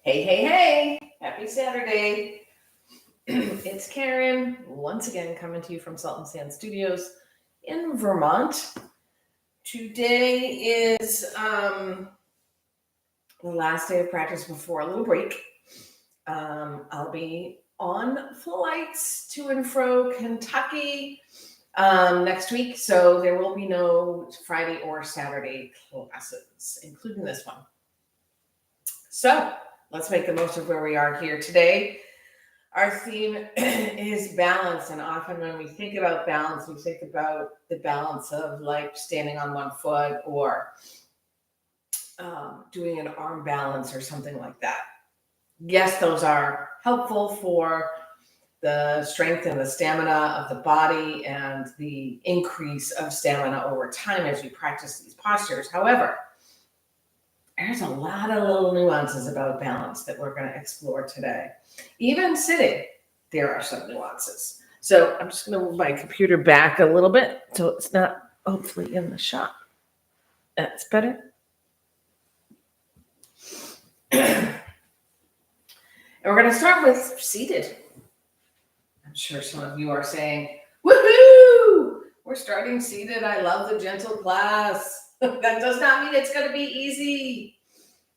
Hey, hey, hey, happy Saturday. It's Karen, once again coming to you from Salt and Sand Studios in Vermont. Today is the last day of practice before a little break. I'll be on flights to and fro Kentucky next week, so there will be no Friday or Saturday classes, including this one. So let's make the most of where we are here today. Our theme is balance, and often when we think about balance, we think about the balance of like standing on one foot or doing an arm balance or something like that. Yes, those are helpful for the strength and the stamina of the body and the increase of stamina over time as you practice these postures. However, there's a lot of little nuances about balance that we're going to explore today. Even sitting, there are some nuances. So I'm just going to move my computer back a little bit so it's not hopefully in the shot. That's better. And we're going to start with seated. I'm sure some of you are saying, woohoo! We're starting seated. I love the gentle class. That does not mean it's going to be easy.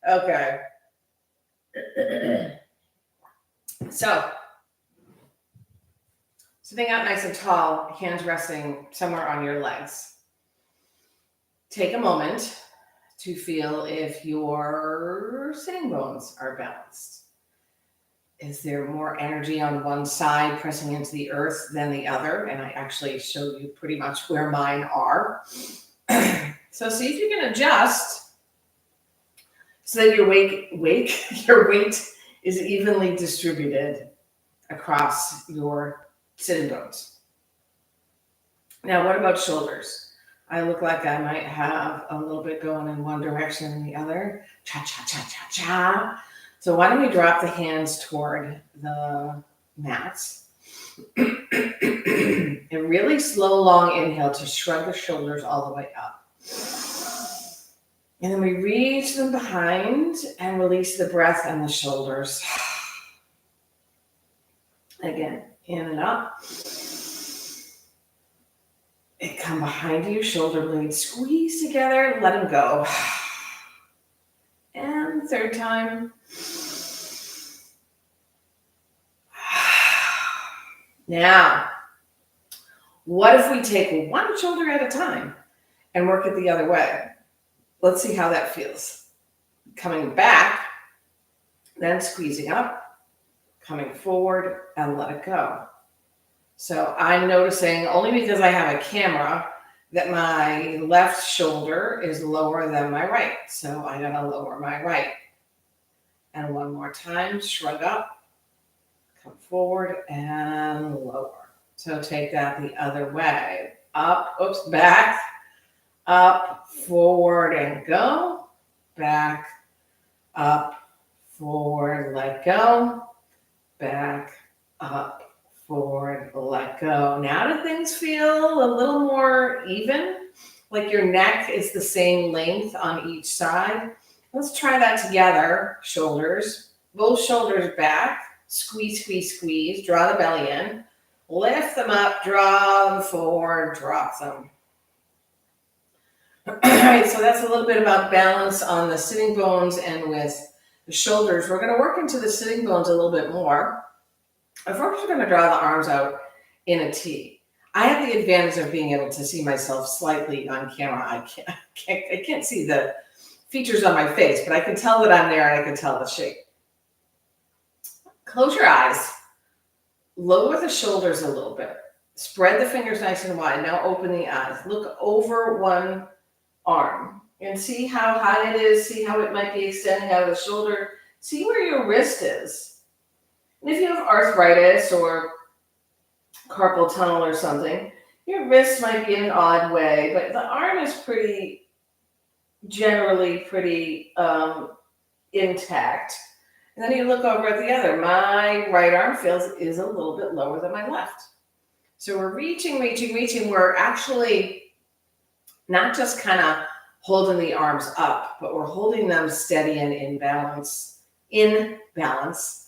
Okay. So, sitting out nice and tall, hands resting somewhere on your legs. Take a moment to feel if your sitting bones are balanced. Is there more energy on one side pressing into the earth than the other? And I actually showed you pretty much where mine are. So see if you can adjust so that your weight is evenly distributed across your sitting bones. Now, what about shoulders? I look like I might have a little bit going in one direction and the other. Cha, cha, cha, cha, cha. So why don't we drop the hands toward the mats? And really slow, long inhale to shrug the shoulders all the way up. And then we reach them behind and release the breath and the shoulders. Again, in and up. And come behind you, shoulder blades squeeze together, let them go. And third time. Now, what if we take one shoulder at a time and work it the other way? Let's see how that feels. Coming back, then squeezing up, coming forward, and let it go. So I'm noticing, only because I have a camera, that my left shoulder is lower than my right. So I gotta lower my right. And one more time, shrug up, come forward, and lower. So take that the other way. Up, oops, back, up, forward, and go. Back, up, forward, let go. Back, up, forward, let go. Now do things feel a little more even? Like your neck is the same length on each side? Let's try that together. Shoulders, both shoulders back. Squeeze, squeeze, squeeze. Draw the belly in. Lift them up, draw them forward, drop them. All right, so that's a little bit about balance on the sitting bones and with the shoulders. We're going to work into the sitting bones a little bit more. First, we're going to draw the arms out in a T. I have the advantage of being able to see myself slightly on camera. I can't see the features on my face, but I can tell that I'm there and I can tell the shape. Close your eyes. Lower the shoulders a little bit. Spread the fingers nice and wide. Now open the eyes. Look over one arm and see how high it is. See how it might be extending out of the shoulder. See where your wrist is. And if you have arthritis or carpal tunnel or something, your wrist might be in an odd way, but the arm is generally pretty intact. And then you look over at the other. My right arm is a little bit lower than my left. So we're reaching. We're actually not just kind of holding the arms up, but we're holding them steady and in balance in balance.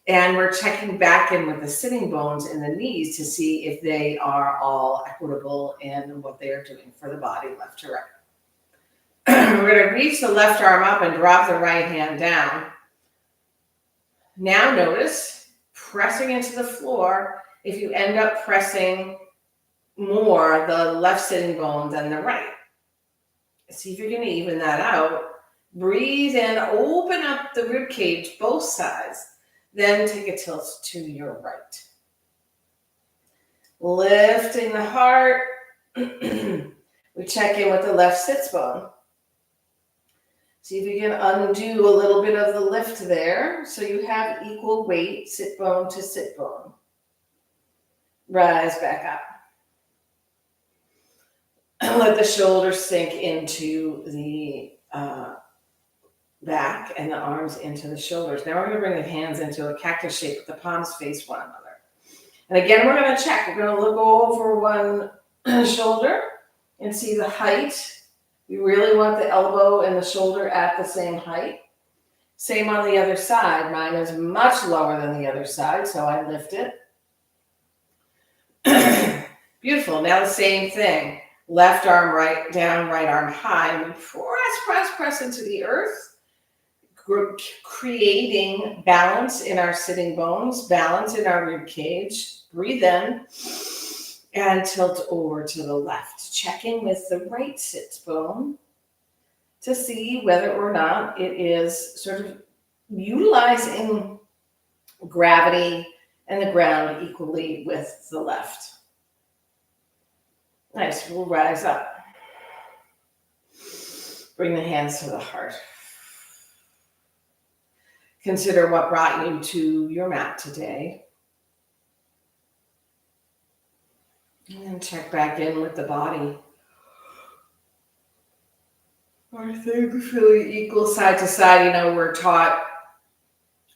And we're checking back in with the sitting bones in the knees to see if they are all equitable in what they are doing for the body, left to right. We're going to reach the left arm up and drop the right hand down. Now notice pressing into the floor. If you end up pressing more the left sitting bone than the right, see if you're going to even that out. Breathe in, open up the rib cage, both sides. Then take a tilt to your right. Lifting the heart. We check in with the left sits bone. See if you can undo a little bit of the lift there so you have equal weight, sit bone to sit bone. Rise back up. And let the shoulders sink into the back and the arms into the shoulders. Now we're going to bring the hands into a cactus shape with the palms face one another. And again, we're going to check. We're going to look over one shoulder and see the height. We really want the elbow and the shoulder at the same height. Same on the other side. Mine is much lower than the other side, so I lift it. Beautiful. Now the same thing. Left arm right down, right arm high. And we press into the earth, creating balance in our sitting bones, balance in our rib cage. Breathe in and tilt over to the left. Checking with the right sit bone to see whether or not it is sort of utilizing gravity and the ground equally with the left. Nice, we'll rise up. Bring the hands to the heart. Consider what brought you to your mat today. And check back in with the body. Are things really equal side to side? You know, we're taught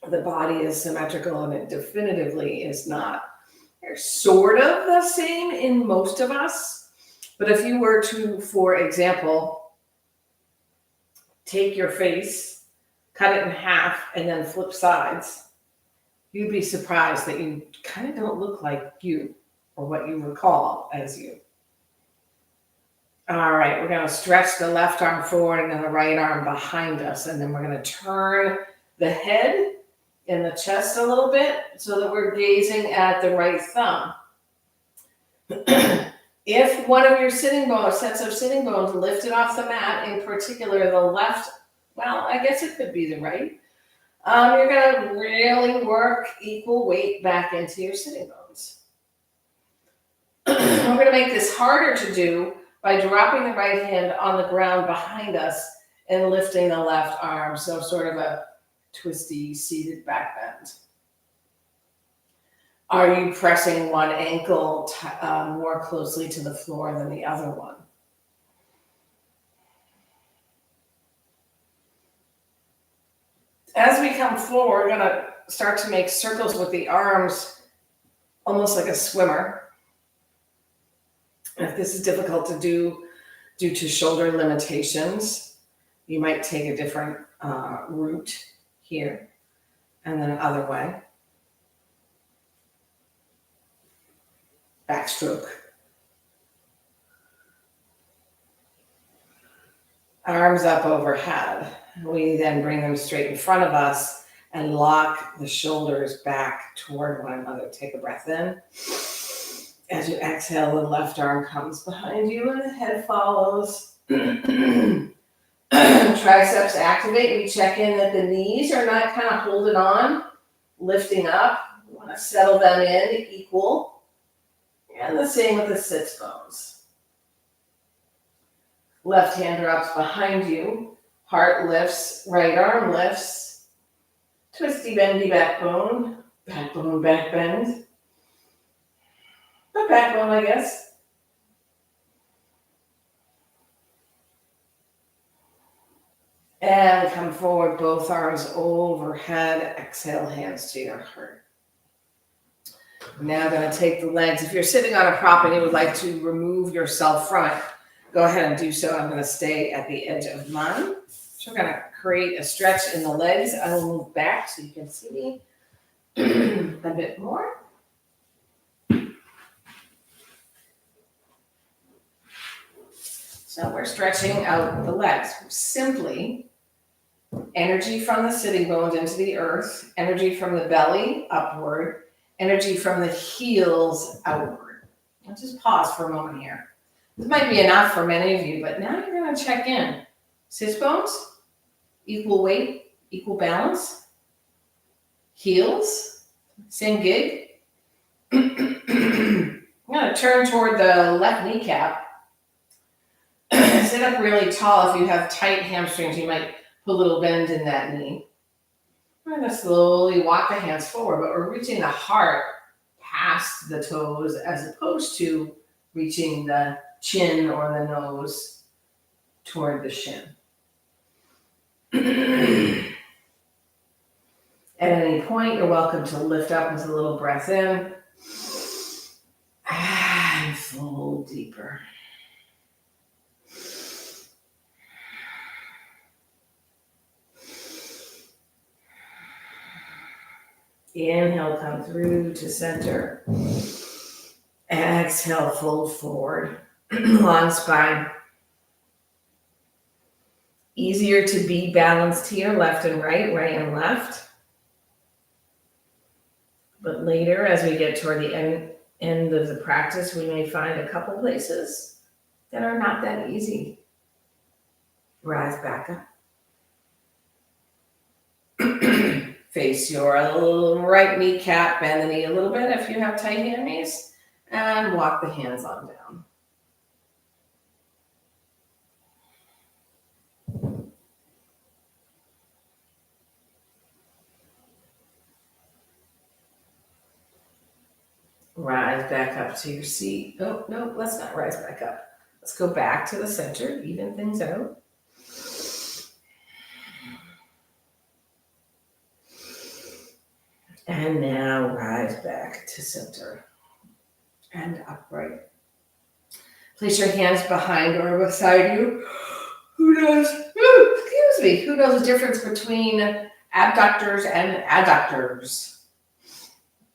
the body is symmetrical and it definitively is not. They're sort of the same in most of us. But if you were to, for example, take your face, cut it in half, and then flip sides, you'd be surprised that you kind of don't look like you or what you recall as you. All right, we're going to stretch the left arm forward and then the right arm behind us. And then we're going to turn the head and the chest a little bit so that we're gazing at the right thumb. If one of your sitting bones, sets of sitting bones lifted off the mat, in particular the left, well, I guess it could be the right, you're going to really work equal weight back into your sitting bones. We're going to make this harder to do by dropping the right hand on the ground behind us and lifting the left arm, so sort of a twisty seated back bend. Are you pressing one ankle more closely to the floor than the other one? As we come forward, we're going to start to make circles with the arms, almost like a swimmer. If this is difficult to do due to shoulder limitations, you might take a different route here and then other way. Backstroke. Arms up overhead. We then bring them straight in front of us and lock the shoulders back toward one another. Take a breath in. As you exhale, the left arm comes behind you and the head follows. Triceps activate. We check in that the knees are not kind of holding on, lifting up. We want to settle them in equal. And the same with the sits bones. Left hand drops behind you. Heart lifts, right arm lifts. Twisty, bendy backbone. Backbone, back bend. But backbone, I guess. And come forward, both arms overhead. Exhale, hands to your heart. Now I'm going to take the legs. If you're sitting on a prop and you would like to remove yourself from it, go ahead and do so. I'm going to stay at the edge of mine. So we're going to create a stretch in the legs. I will move back so you can see me a bit more. So we're stretching out the legs. Simply energy from the sitting bones into the earth, energy from the belly upward, energy from the heels outward. I'll just pause for a moment here. This might be enough for many of you, but now you're going to check in. Sit bones, equal weight, equal balance. Heels, same gig. I'm going to turn toward the left kneecap. Sit up really tall. If you have tight hamstrings, you might put a little bend in that knee. We're going to slowly walk the hands forward, but we're reaching the heart past the toes as opposed to reaching the chin or the nose toward the shin. At any point, you're welcome to lift up with a little breath in and fold deeper. Inhale, come through to center. Exhale, fold forward. Long spine. Easier to be balanced here, left and right, right and left. But later, as we get toward the end of the practice, we may find a couple places that are not that easy. Rise back up. Face your right kneecap, bend the knee a little bit if you have tight hammies, and walk the hands on down. Rise back up to your seat. Oh, no, let's not rise back up. Let's go back to the center, even things out. And now rise back to center and upright. Place your hands behind or beside you. Who knows the difference between abductors and adductors?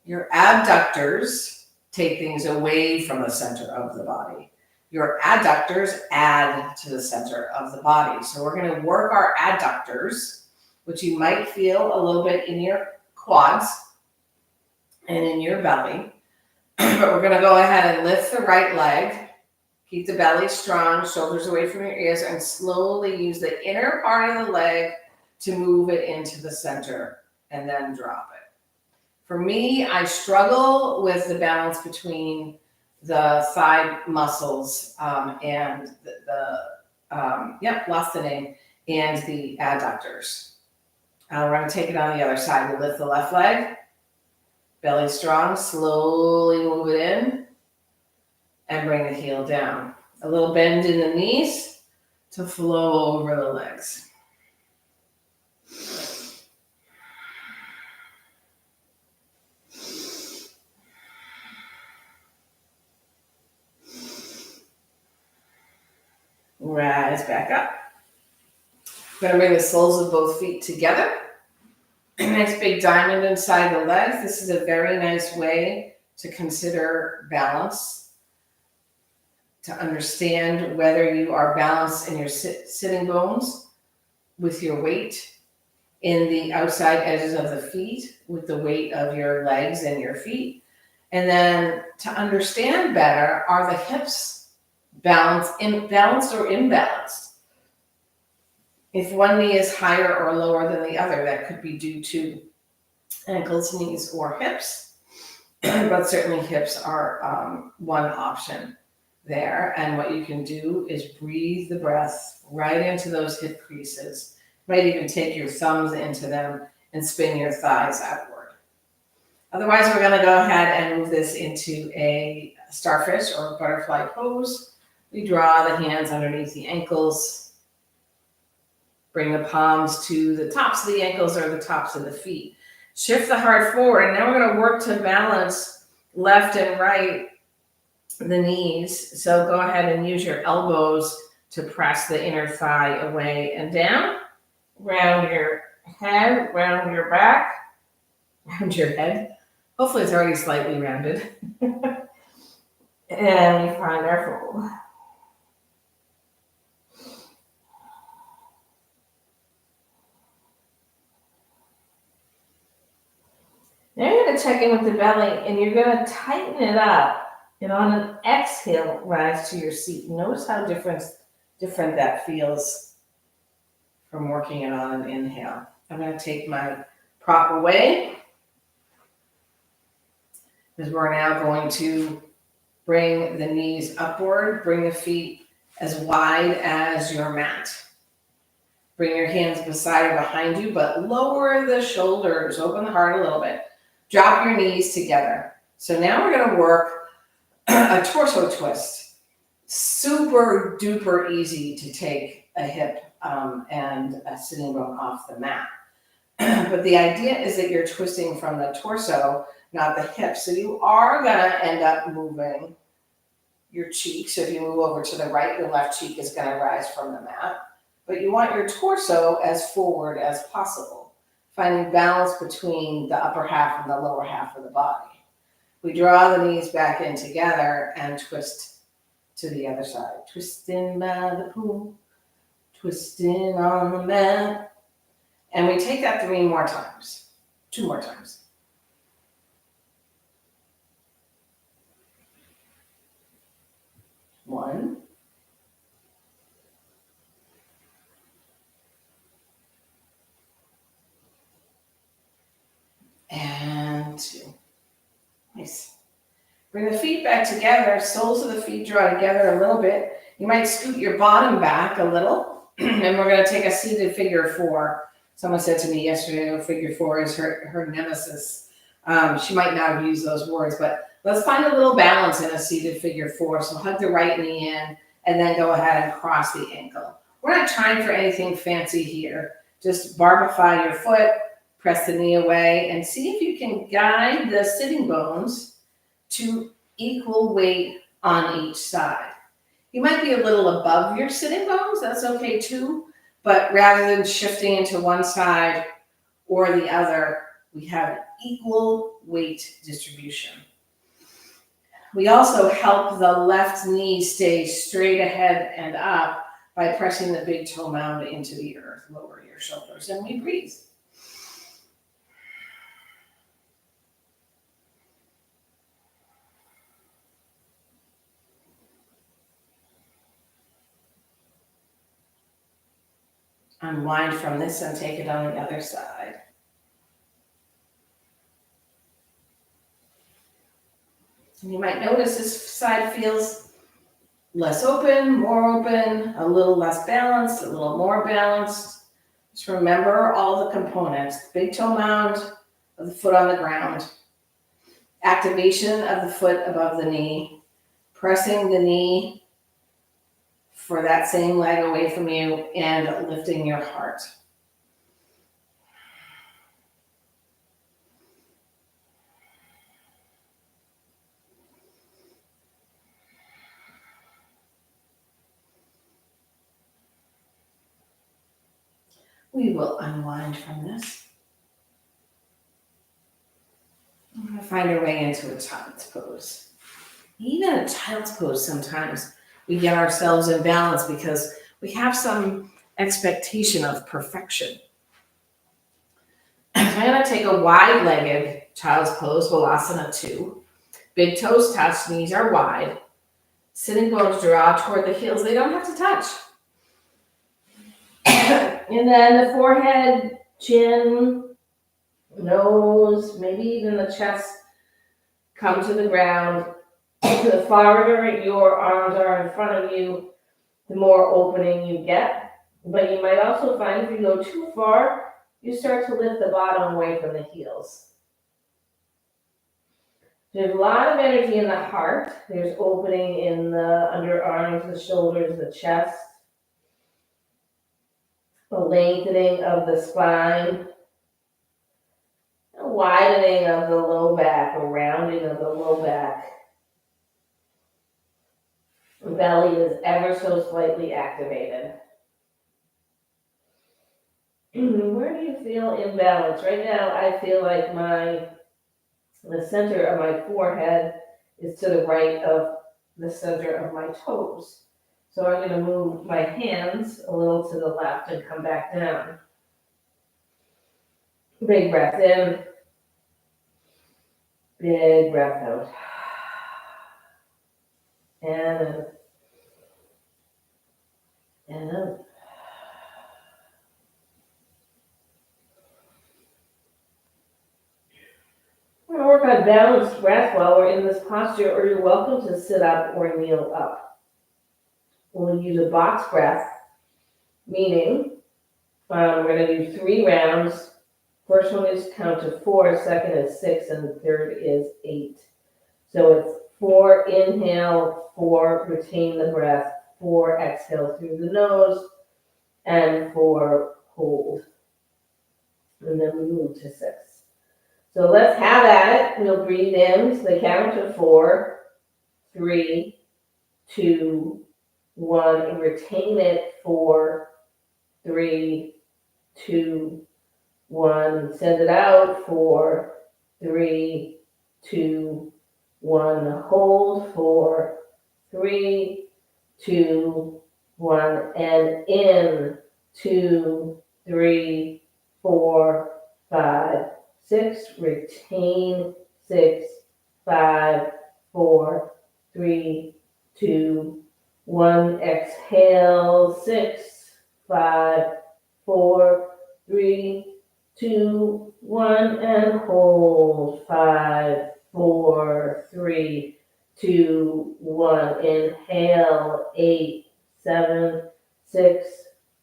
Your abductors take things away from the center of the body. Your adductors add to the center of the body. So we're going to work our adductors, which you might feel a little bit in your quads and in your belly. But we're going to go ahead and lift the right leg. Keep the belly strong, shoulders away from your ears, and slowly use the inner part of the leg to move it into the center and then drop it. For me, I struggle with the balance between the thigh muscles and lost the name, and the adductors. We're going to take it on the other side. We lift the left leg, belly strong, slowly move it in, and bring the heel down. A little bend in the knees to flow over the legs. Rise back up. I'm going to bring the soles of both feet together. A nice big diamond inside the legs. This is a very nice way to consider balance, to understand whether you are balanced in your sitting bones with your weight, in the outside edges of the feet with the weight of your legs and your feet. And then to understand better, are the hips balanced or imbalanced? If one knee is higher or lower than the other, that could be due to ankles, knees, or hips. But certainly hips are one option there. And what you can do is breathe the breath right into those hip creases. You might even take your thumbs into them and spin your thighs outward. Otherwise, we're going to go ahead and move this into a starfish or butterfly pose. We draw the hands underneath the ankles. Bring the palms to the tops of the ankles or the tops of the feet. Shift the heart forward. And now we're going to work to balance left and right the knees. So go ahead and use your elbows to press the inner thigh away and down. round your head, round your back, round your head. Hopefully it's already slightly rounded. And we find our fold. Now you're going to check in with the belly and you're going to tighten it up. And on an exhale, rise to your seat. Notice how different that feels from working it on an inhale. I'm going to take my prop away because we're now going to bring the knees upward, bring the feet as wide as your mat. Bring your hands beside or behind you, but lower the shoulders, open the heart a little bit. Drop your knees together. So now we're going to work a torso twist. Super duper easy to take a hip and a sitting bone off the mat. But the idea is that you're twisting from the torso, not the hips. So you are going to end up moving your cheek. So if you move over to the right, your left cheek is going to rise from the mat. But you want your torso as forward as possible, finding balance between the upper half and the lower half of the body. We draw the knees back in together and twist to the other side. Twisting by the pool, twisting on the mat. And we take that 3 more times, 2 more times. One. And 2. Nice. Bring the feet back together. Soles of the feet draw together a little bit. You might scoot your bottom back a little. And we're going to take a seated figure 4. Someone said to me yesterday, figure 4 is her nemesis. She might not have used those words, but let's find a little balance in a seated figure 4. So hug the right knee in and then go ahead and cross the ankle. We're not trying for anything fancy here. Just barbify your foot, press the knee away, and see if you can guide the sitting bones to equal weight on each side. You might be a little above your sitting bones, that's okay too, but rather than shifting into one side or the other, we have equal weight distribution. We also help the left knee stay straight ahead and up by pressing the big toe mound into the earth. Lower your shoulders and we breathe. Unwind from this and take it on the other side. And you might notice this side feels less open, more open, a little less balanced, a little more balanced. Just remember all the components. Big toe mound of the foot on the ground. Activation of the foot above the knee. Pressing the knee for that same leg away from you and lifting your heart. We will unwind from this. We're going to find our way into a child's pose. Even a child's pose, sometimes we get ourselves in balance because we have some expectation of perfection. I'm going to take a wide-legged child's pose, Balasana 2. Big toes touch, knees are wide. Sitting bones draw toward the heels. They don't have to touch. And then the forehead, chin, nose, maybe even the chest come to the ground. The farther your arms are in front of you, the more opening you get. But you might also find if you go too far, you start to lift the bottom away from the heels. There's a lot of energy in the heart. There's opening in the underarms, the shoulders, the chest. A lengthening of the spine. A widening of the low back, a rounding of the low back. The belly is ever so slightly activated. Where do you feel imbalance? Right now, I feel like the center of my forehead is to the right of the center of my toes. So I'm going to move my hands a little to the left and come back down. Big breath in, big breath out. And in, and out. We're going to work on balanced breath while we're in this posture, or you're welcome to sit up or kneel up. We'll use a box breath, meaning we're going to do 3 rounds. First one is count to 4, second is 6, and the third is 8. So it's 4 inhale, 4 retain the breath, 4 exhale through the nose, and 4 hold. And then we move to 6. So let's have at it. We'll breathe in to the count of 4, 3, 2, 1, and retain it. 4, 3, 2, 1. Send it out. 4, 3, 2, 1. Hold. 4, 3, 2, 1. And in. 2, 3, 4, 5, 6. Retain. 6, 5, 4, 3, 2, 1. Exhale. 6, 5, 4, 3, 2, 1. And hold. 5, 4, 3, 2, 1. Inhale. 8, 7, 6,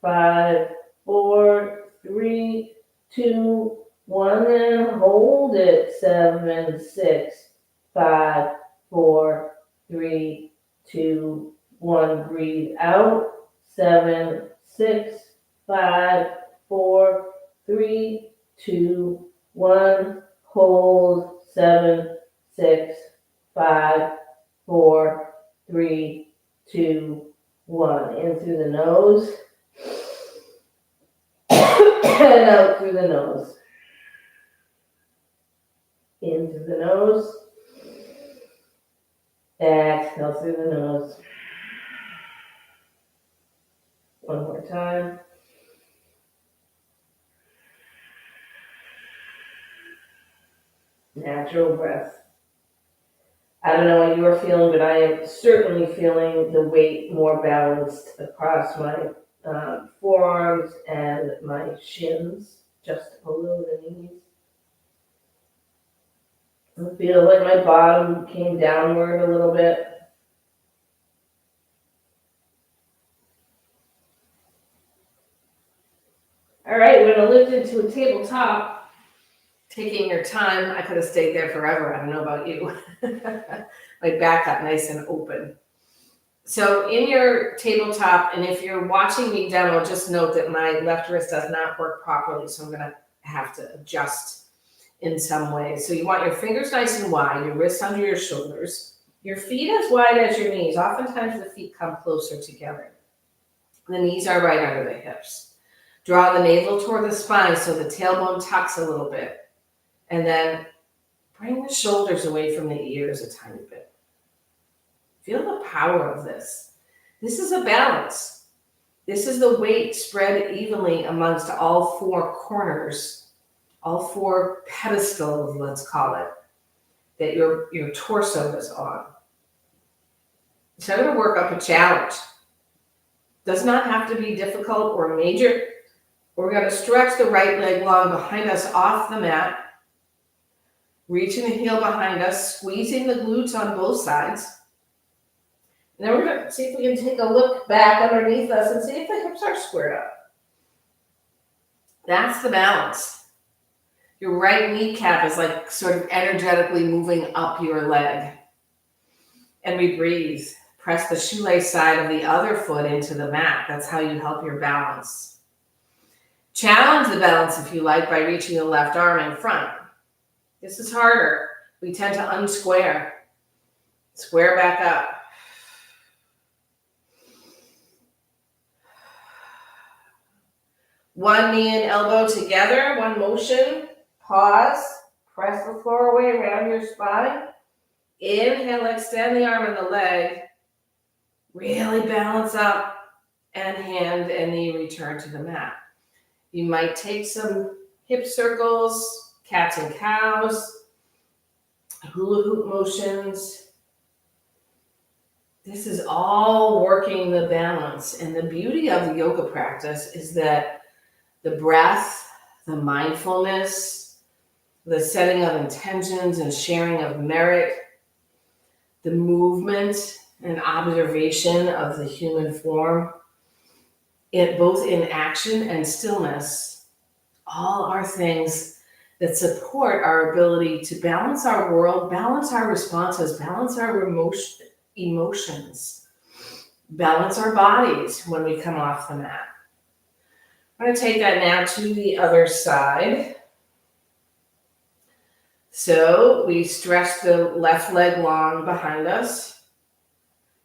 5, 4, 3, 2, 1. And hold it. 7, 6, 5, 4, 3, 2, 1. Breathe out. 7, 6, 5, 4, 3, 2, 1. Hold. 7, 6, 5, 4, 3, 2, 1. In through the nose and out through the nose. In through the nose. Exhale through the nose. One more time. Natural breath. I don't know what you're feeling, but I am certainly feeling the weight more balanced across my forearms and my shins, just below the knees. I feel like my bottom came downward a little bit. All right, we're going to lift into a tabletop. Taking your time. I could have stayed there forever. I don't know about you. My back got nice and open. So in your tabletop, and if you're watching me demo, just note that my left wrist does not work properly, so I'm going to have to adjust in some way. So you want your fingers nice and wide, your wrists under your shoulders, your feet as wide as your knees. Oftentimes the feet come closer together. The knees are right under the hips. Draw the navel toward the spine so the tailbone tucks a little bit. And then bring the shoulders away from the ears a tiny bit. Feel the power of this. This is a balance. This is the weight spread evenly amongst all 4 corners, all 4 pedestals, let's call it, that your torso is on. So I'm going to work up a challenge. Does not have to be difficult or major. We're going to stretch the right leg long behind us off the mat. Reaching the heel behind us, squeezing the glutes on both sides. And then we're going to see if we can take a look back underneath us and see if the hips are squared up. That's the balance. Your right kneecap is like sort of energetically moving up your leg. And we breathe. Press the shoelace side of the other foot into the mat. That's how you help your balance. Challenge the balance, if you like, by reaching the left arm in front. This is harder. We tend to unsquare. Square back up. One knee and elbow together, one motion. Pause. Press the floor away around your spine. Inhale, extend the arm and the leg. Really balance up, and hand and knee return to the mat. You might take some hip circles, cats and cows, hula hoop motions. This is all working the balance. And the beauty of the yoga practice is that the breath, the mindfulness, the setting of intentions and sharing of merit, the movement and observation of the human form, it both in action and stillness, all are things that support our ability to balance our world, balance our responses, balance our emotions, balance our bodies when we come off the mat. I'm going to take that now to the other side. So we stretch the left leg long behind us,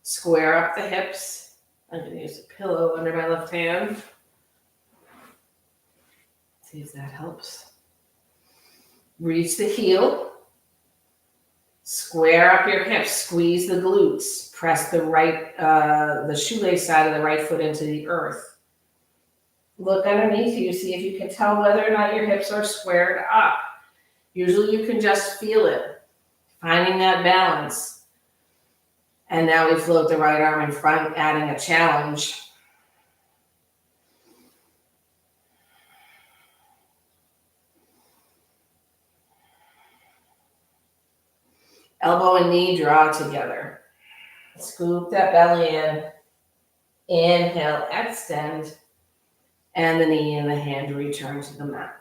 square up the hips. I'm going to use a pillow under my left hand. See if that helps. Reach the heel. Square up your hips. Squeeze the glutes. Press the shoelace side of the right foot into the earth. Look underneath you. See if you can tell whether or not your hips are squared up. Usually you can just feel it. Finding that balance. And now we float the right arm in front, adding a challenge. Elbow and knee draw together. Scoop that belly in. Inhale, extend. And the knee and the hand return to the mat.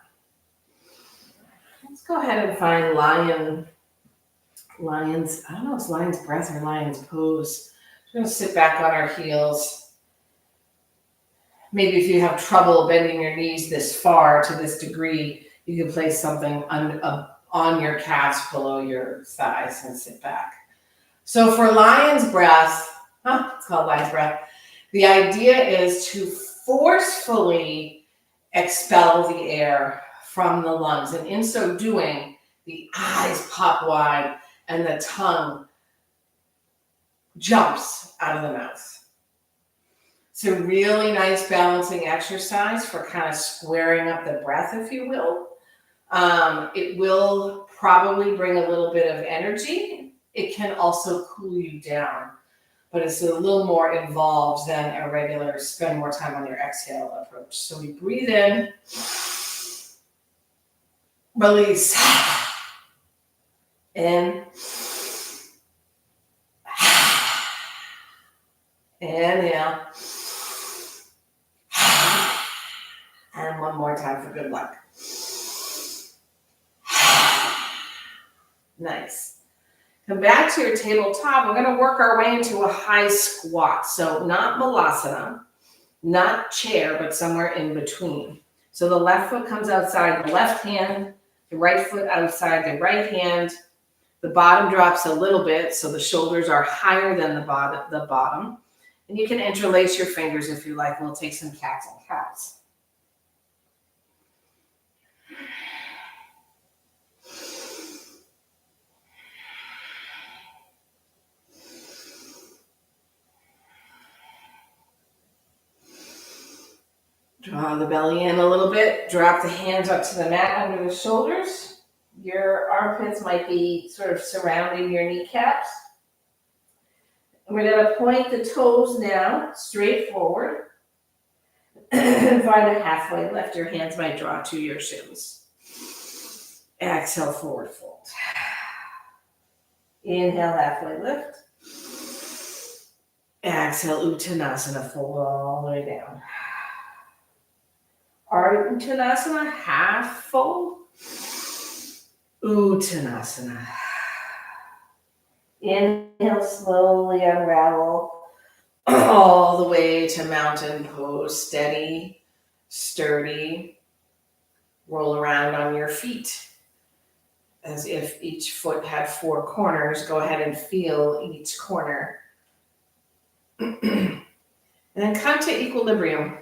Let's go ahead and find lion's, I don't know if it's lion's breath or lion's pose. We're going to sit back on our heels. Maybe if you have trouble bending your knees this far to this degree, you can place something on your calves below your thighs and sit back. So for lion's breath, it's called lion's breath, the idea is to forcefully expel the air from the lungs. And in so doing, the eyes pop wide and the tongue jumps out of the mouth. It's a really nice balancing exercise for kind of squaring up the breath, if you will. It will probably bring a little bit of energy. It can also cool you down, but it's a little more involved than a regular spend more time on your exhale approach. So we breathe in, release, in, inhale, and one more time for good luck. Nice. Come back to your tabletop. We're going to work our way into a high squat. So not malasana, not chair, but somewhere in between. So the left foot comes outside the left hand, the right foot outside the right hand. The bottom drops a little bit, so the shoulders are higher than the bottom. And you can interlace your fingers if you like. We'll take some cats and cows. Draw the belly in a little bit. Drop the hands up to the mat under the shoulders. Your armpits might be sort of surrounding your kneecaps. And we're going to point the toes now straight forward. And find a halfway lift. Your hands might draw to your shins. Exhale, forward fold. Inhale, halfway lift. Exhale, Uttanasana, fold all the way down. Ardha Uttanasana, half fold. Uttanasana. Inhale, slowly unravel all the way to mountain pose. Steady, sturdy. Roll around on your feet as if each foot had 4 corners. Go ahead and feel each corner. And then come to equilibrium.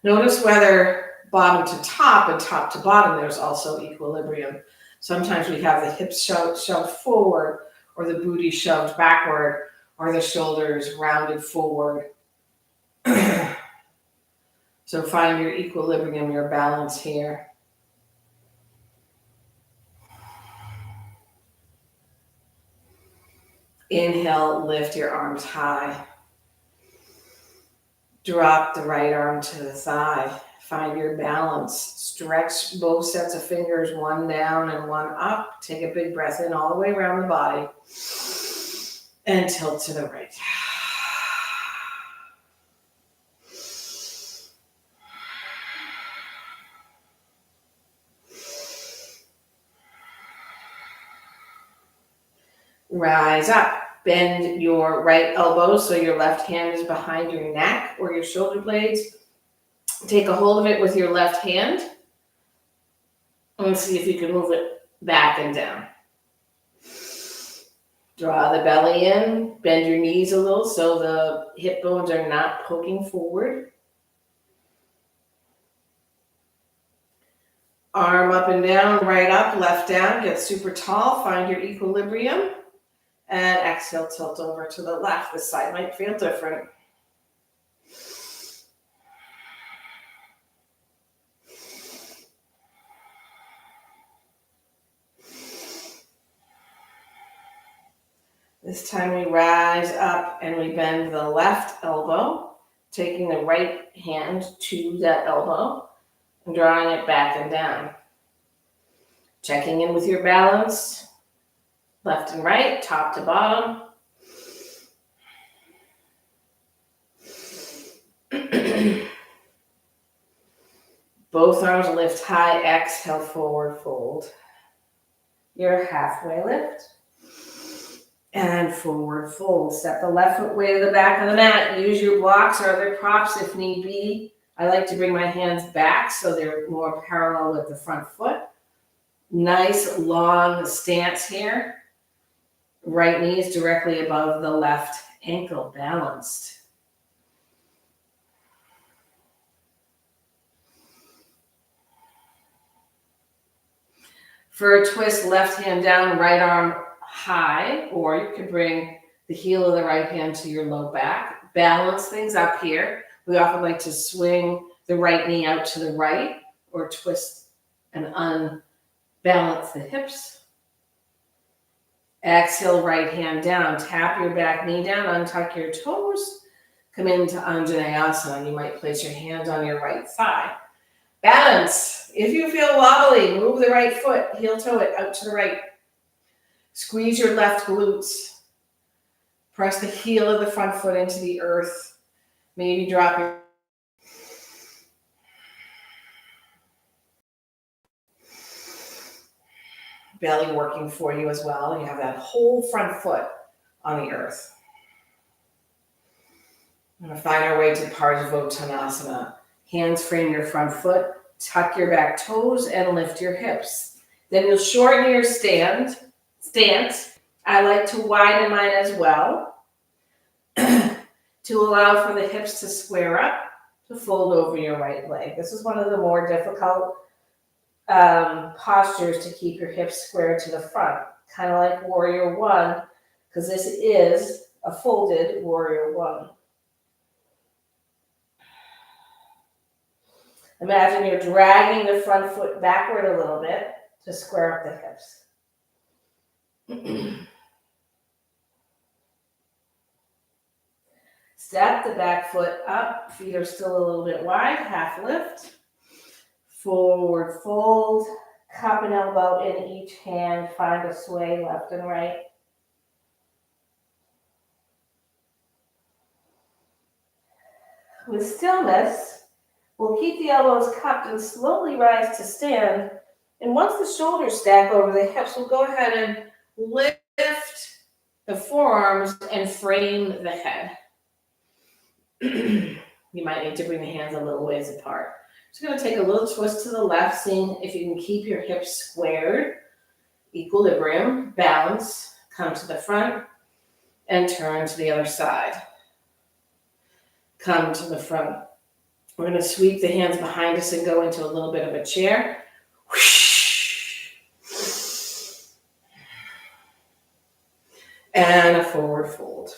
Notice whether bottom to top and top to bottom, there's also equilibrium. Sometimes we have the hips shoved forward, or the booty shoved backward, or the shoulders rounded forward. So find your equilibrium, your balance here. Inhale, lift your arms high. Drop the right arm to the thigh. Find your balance. Stretch both sets of fingers, one down and one up. Take a big breath in all the way around the body. And tilt to the right. Rise up. Bend your right elbow so your left hand is behind your neck or your shoulder blades. Take a hold of it with your left hand and see if you can move it back and down. Draw the belly in, bend your knees a little so the hip bones are not poking forward. Arm up and down, right up, left down, get super tall, find your equilibrium. And exhale, tilt over to the left. This side might feel different. This time we rise up and we bend the left elbow, taking the right hand to that elbow and drawing it back and down. Checking in with your balance, left and right, top to bottom. Both arms lift high, exhale, forward fold. Your halfway lift. And forward fold. Step the left foot way to the back of the mat. Use your blocks or other props if need be. I like to bring my hands back so they're more parallel with the front foot. Nice long stance here. Right knee is directly above the left ankle, balanced. For a twist, left hand down, right arm high, or you could bring the heel of the right hand to your low back. Balance things up here. We often like to swing the right knee out to the right or twist and unbalance the hips. Exhale, right hand down. Tap your back knee down, untuck your toes. Come into Anjaneyasana. You might place your hands on your right thigh. Balance. If you feel wobbly, move the right foot, heel toe it out to the right. Squeeze your left glutes. Press the heel of the front foot into the earth. Maybe drop your belly working for you as well. You have that whole front foot on the earth. We're going to find our way to Parsvottanasana. Hands frame your front foot, tuck your back toes, and lift your hips. Then you'll shorten your stance. I like to widen mine as well to allow for the hips to square up, to fold over your right leg. This is one of the more difficult postures to keep your hips square to the front, kind of like Warrior One, because this is a folded Warrior One. Imagine you're dragging the front foot backward a little bit to square up the hips. Step the back foot up, feet are still a little bit wide, half lift. Forward fold, cup and elbow in each hand, find a sway left and right. With stillness, we'll keep the elbows cupped and slowly rise to stand. And once the shoulders stack over the hips, we'll go ahead and lift the forearms and frame the head. You might need to bring the hands a little ways apart. Just going to take a little twist to the left, seeing if you can keep your hips squared. Equilibrium, balance, come to the front and turn to the other side. Come to the front We're going to sweep the hands behind us and go into a little bit of a chair. And a forward fold.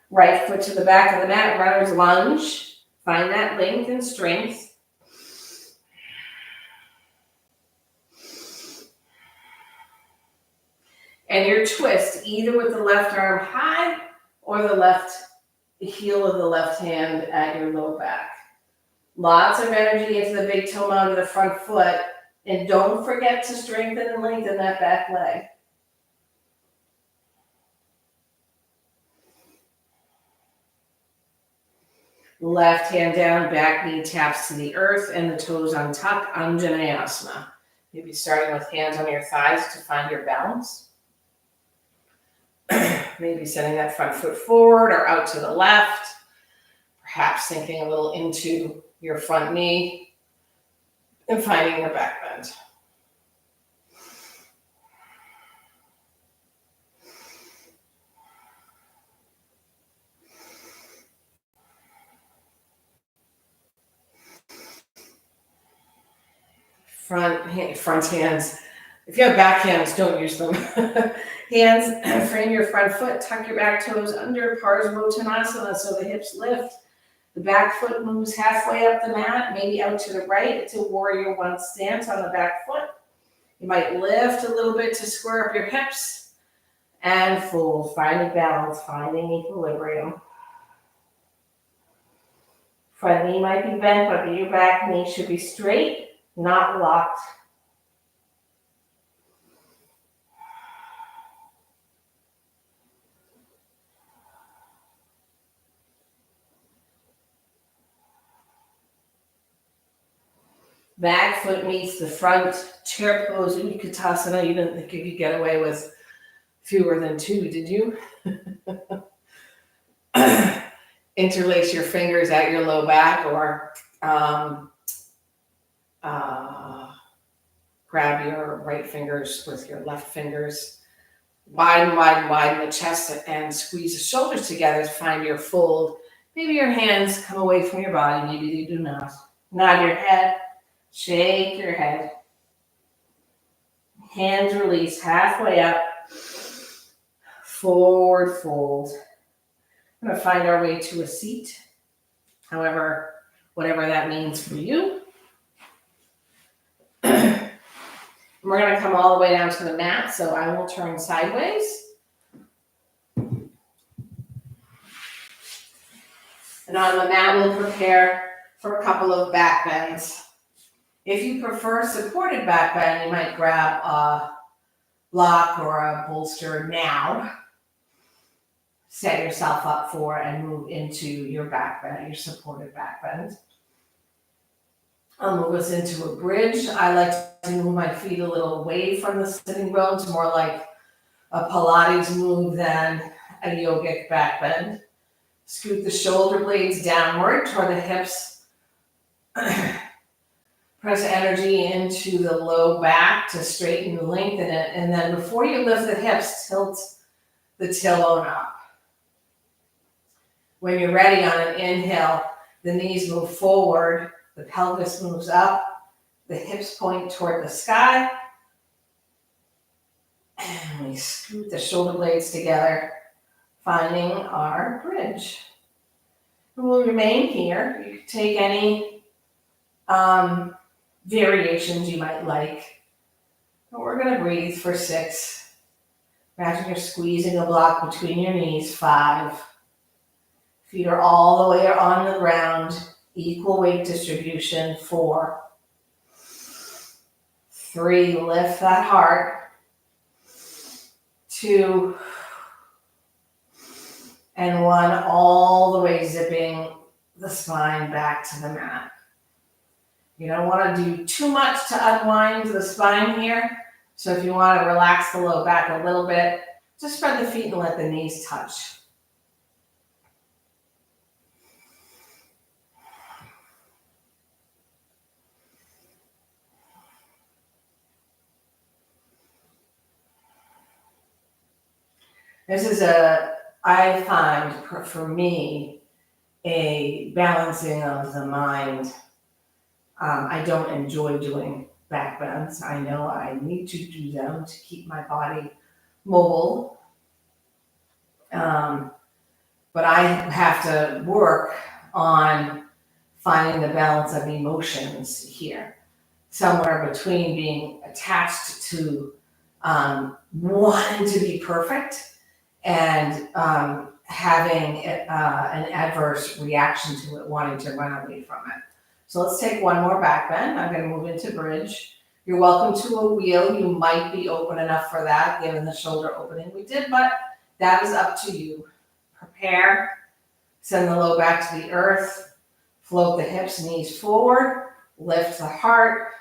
Right foot to the back of the mat, runner's lunge. Find that length and strength. And your twist, either with the left arm high or the left heel of the left hand at your low back. Lots of energy into the big toe mound of the front foot. And don't forget to strengthen and lengthen that back leg. Left hand down, back knee taps to the earth, and the toes untuck, Anjaneyasana. Maybe starting with hands on your thighs to find your balance. Maybe sending that front foot forward or out to the left. Perhaps sinking a little into your front knee and finding your back bend. Front hands. If you have back hands, don't use them. Hands, frame your front foot, tuck your back toes under Parsvottanasana so the hips lift. The back foot moves halfway up the mat, maybe out to the right. It's a warrior one stance on the back foot. You might lift a little bit to square up your hips and fold, finding balance, finding equilibrium. Front knee might be bent, but your back knee should be straight, not locked. Back foot meets the front, chair pose, Utkatasana. You didn't think you could get away with fewer than two, did you? Interlace your fingers at your low back or grab your right fingers with your left fingers. Widen the chest and squeeze the shoulders together to find your fold. Maybe your hands come away from your body, maybe they do not. Nod your head. Shake your head. Hands release halfway up. Forward fold. We're going to find our way to a seat. However, whatever that means for you. We're going to come all the way down to the mat, so I will turn sideways. And on the mat, we'll prepare for a couple of back bends. If you prefer supported back bend, you might grab a block or a bolster now. Set yourself up for and move into your back bend, your supported back bend. I'll move us into a bridge. I like to move my feet a little away from the sitting bones, more like a Pilates move than a yogic back bend. Scoot the shoulder blades downward toward the hips. Press energy into the low back to straighten and lengthen it. And then before you lift the hips, tilt the tailbone up. When you're ready on an inhale, the knees move forward, the pelvis moves up, the hips point toward the sky. And we scoot the shoulder blades together, finding our bridge. We'll remain here. You can take any variations you might like. And we're going to breathe for 6. Imagine you're squeezing a block between your knees. 5. Feet are all the way on the ground. Equal weight distribution. 4. 3. Lift that heart. 2. And 1. All the way zipping the spine back to the mat. You don't want to do too much to unwind the spine here. So if you want to relax the low back a little bit, just spread the feet and let the knees touch. This is I find for me, a balancing of the mind. I don't enjoy doing back bends. I know I need to do them to keep my body mobile. But I have to work on finding the balance of emotions here, somewhere between being attached to wanting to be perfect and having an adverse reaction to it, wanting to run away from it. So let's take one more back bend. I'm going to move into bridge. You're welcome to a wheel. You might be open enough for that, given the shoulder opening we did, but that is up to you. Prepare. Send the low back to the earth. Float the hips, knees forward. Lift the heart.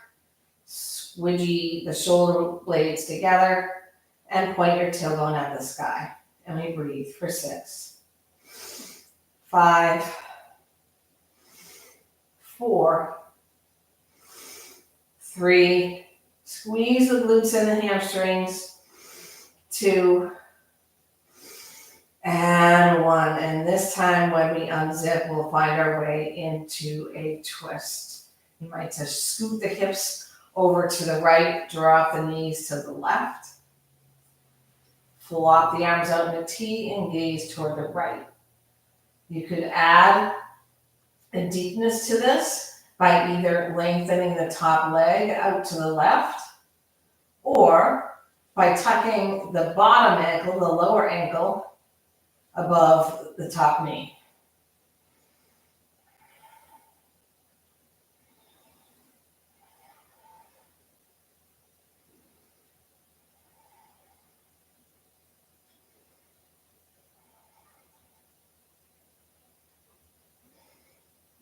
Squidgy the shoulder blades together. And point your tailbone at the sky. And we breathe for 6, 5, 4, 3, squeeze the glutes and the hamstrings, 2, and 1. And this time when we unzip, we'll find our way into a twist. You might just scoot the hips over to the right, drop the knees to the left. Flop the arms out in a T and gaze toward the right. You could add a deepness to this by either lengthening the top leg out to the left or by tucking the bottom ankle, the lower ankle, above the top knee.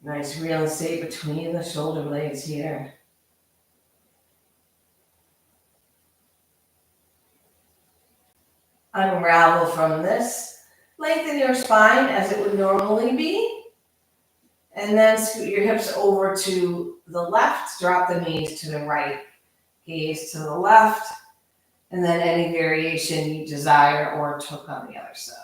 Nice real estate between the shoulder blades here. Unravel from this. Lengthen your spine as it would normally be. And then scoot your hips over to the left. Drop the knees to the right. Gaze to the left. And then any variation you desire or took on the other side.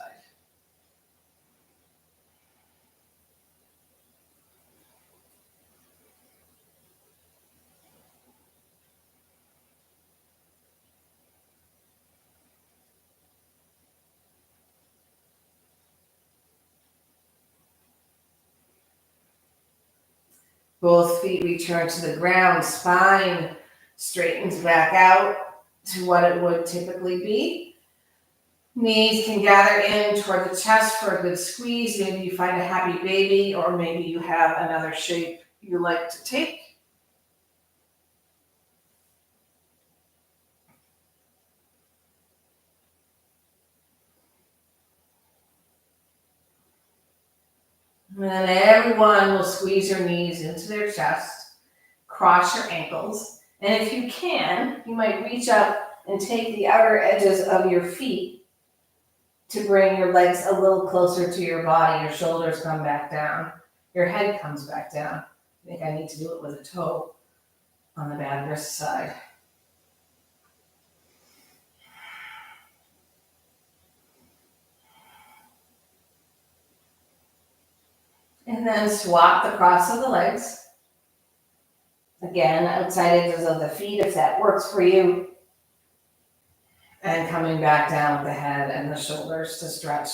Both feet return to the ground. Spine straightens back out to what it would typically be. Knees can gather in toward the chest for a good squeeze. Maybe you find a happy baby, or maybe you have another shape you like to take. And then everyone will squeeze your knees into their chest, cross your ankles, and if you can, you might reach up and take the outer edges of your feet to bring your legs a little closer to your body. Your shoulders come back down, your head comes back down. I think I need to do it with a toe on the bad wrist side. And then swap the cross of the legs. Again, outside edges of the feet if that works for you. And coming back down with the head and the shoulders to stretch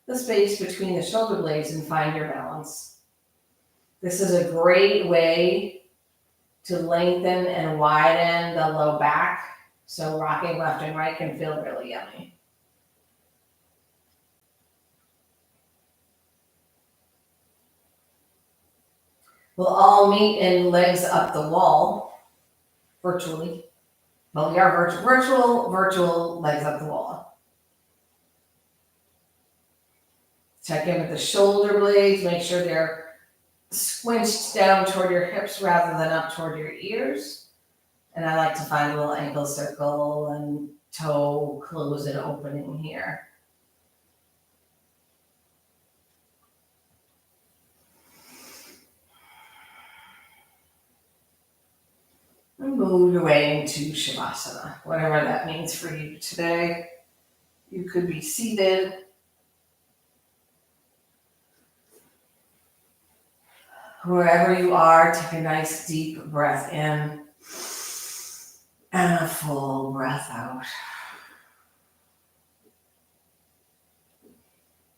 the space between the shoulder blades and find your balance. This is a great way to lengthen and widen the low back. So rocking left and right can feel really yummy. We'll all meet in legs up the wall, virtually. Well, we are virtual legs up the wall. Check in with the shoulder blades, make sure they're squinched down toward your hips rather than up toward your ears. And I like to find a little ankle circle and toe close and opening here. And move your way into Shavasana, whatever that means for you today. You could be seated. Wherever you are, take a nice deep breath in and a full breath out.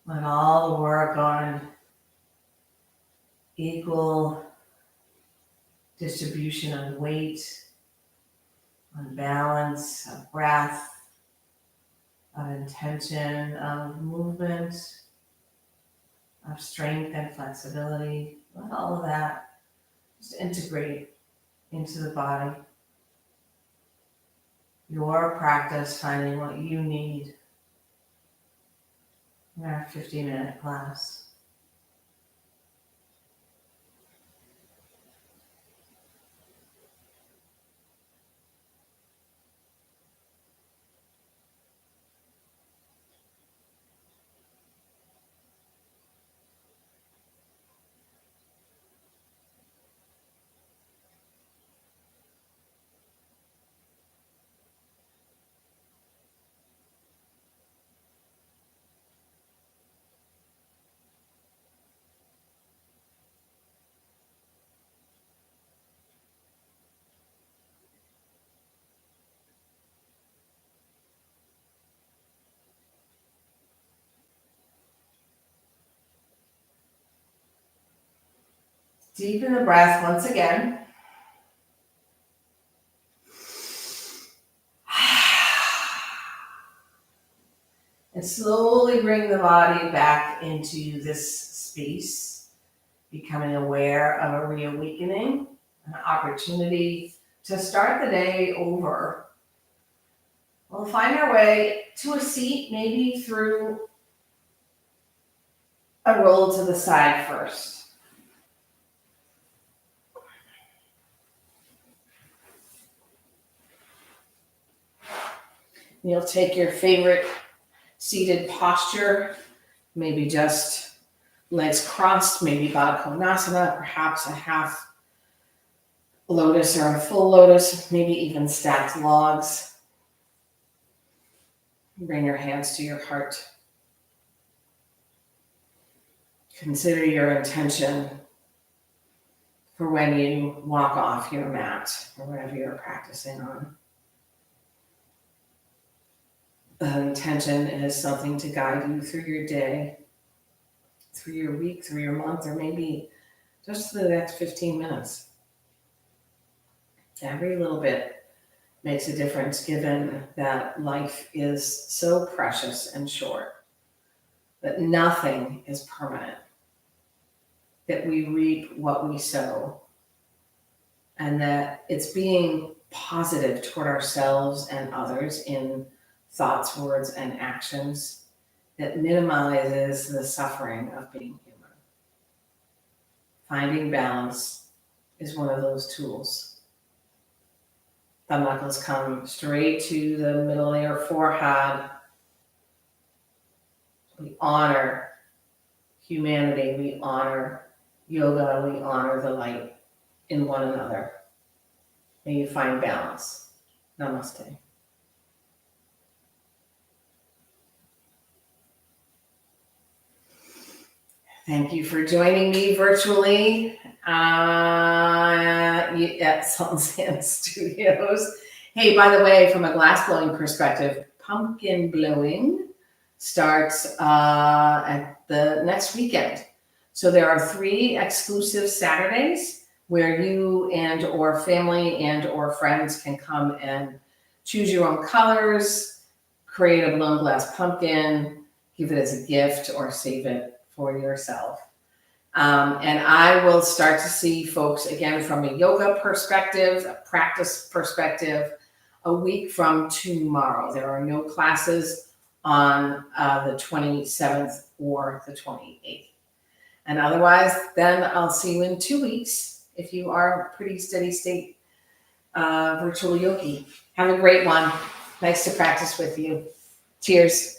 Let all the work on equal distribution of weight, on balance, of breath, of intention, of movement, of strength and flexibility. Let all of that just integrate into the body. Your practice, finding what you need in our 50-minute class. Deepen the breath once again. And slowly bring the body back into this space, becoming aware of a reawakening, an opportunity to start the day over. We'll find our way to a seat, maybe through a roll to the side first. You'll take your favorite seated posture, maybe just legs crossed, maybe Baddha Konasana, perhaps a half lotus or a full lotus, maybe even stacked logs. Bring your hands to your heart. Consider your intention for when you walk off your mat or whatever you're practicing on. The intention is something to guide you through your day, through your week, through your month, or maybe just the next 15 minutes. Every little bit makes a difference, given that life is so precious and short, that nothing is permanent, that we reap what we sow, and that it's being positive toward ourselves and others in thoughts, words, and actions that minimizes the suffering of being human. Finding balance is one of those tools. Thumb knuckles come straight to the middle of your forehead. We honor humanity, we honor yoga, we honor the light in one another. May you find balance. Namaste. Thank you for joining me virtually at Salt and Sand Studios. Hey, by the way, from a glass blowing perspective, pumpkin blowing starts at the next weekend. So there are 3 exclusive Saturdays where you and or family and or friends can come and choose your own colors, create a blown glass pumpkin, give it as a gift, or save it for yourself. And I will start to see folks again from a yoga perspective, a practice perspective, a week from tomorrow. There are no classes on the 27th or the 28th. And otherwise, then I'll see you in 2 weeks if you are a pretty steady state virtual yogi. Have a great one. Nice to practice with you. Cheers.